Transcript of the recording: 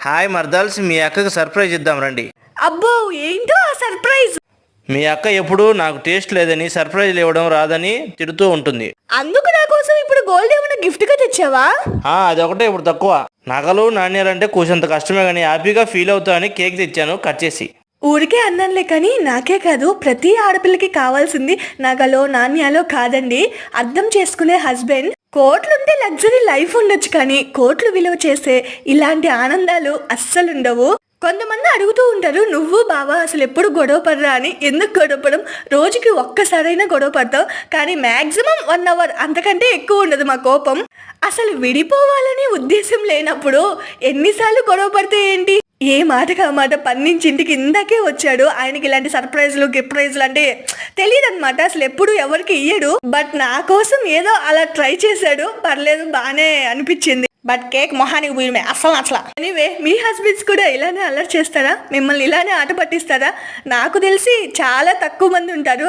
Hi మర్దల్స్, మీ అక్కకి surprise ఇద్దాం రండి. అబ్బో ఏంటో ఆ సర్ప్రైజ్. మీ అక్క ఎప్పుడు నాకు టేస్ట్ లేదని, సర్ప్రైజ్లు ఇవ్వడం రాదని తిడుతూ ఉంటుంది. అందుకు నా కోసం ఇప్పుడు గోల్డ్ ఏమైనా గిఫ్ట్ గా తెచ్చావా? అదొకటే ఇప్పుడు తక్కువ. నగలు నాణ్యాలంటే కొంచెంత కష్టమే కానీ హ్యాపీగా ఫీల్ అవుతా అని కేక్ తెచ్చాను, కట్ చేసి. ఊరికే అన్నానులే కానీ నాకే కాదు ప్రతి ఆడపిల్లకి కావాల్సింది నగలో నాణ్యాలో కాదండి, అర్థం చేసుకునే హస్బెండ్. కోట్లుంటే లగ్జరీ లైఫ్ ఉండొచ్చు కానీ కోట్లు విలువ చేసే ఇలాంటి ఆనందాలు అస్సలుండవు. కొంతమంది అడుగుతూ ఉంటారు, నువ్వు బావా అసలు ఎప్పుడు గొడవ పడరా అని. ఎందుకు గొడవ పడడం? రోజుకి ఒక్కసారైనా గొడవ పడతాం, కానీ మ్యాక్సిమం 1 అవర్, అంతకంటే ఎక్కువ ఉండదు మా కోపం. అసలు విడిపోవాలని ఉద్దేశం లేనప్పుడు ఎన్నిసార్లు గొడవ పడితే ఏంటి? ఏ మాటకు ఆ మాట పన్నించింటికి ఇందాకే వచ్చాడు. ఆయనకి ఇలాంటి సర్ప్రైజ్లు గిఫ్ట్ ప్రైజ్లు అంటే తెలియదు అనమాట, అసలు ఎప్పుడు ఎవరికి ఇయ్యడు. బట్ నా కోసం ఏదో అలా ట్రై చేశాడు, పర్లేదు బాగానే అనిపించింది. బట్ కేక్ మొహానికి పోయి అసలు నచ్చలా. ఎనీవే, మీ హస్బెండ్స్ కూడా ఇలానే అలర్ట్ చేస్తారా? మిమ్మల్ని ఇలానే ఆట పట్టిస్తారా? నాకు తెలిసి చాలా తక్కువ మంది ఉంటారు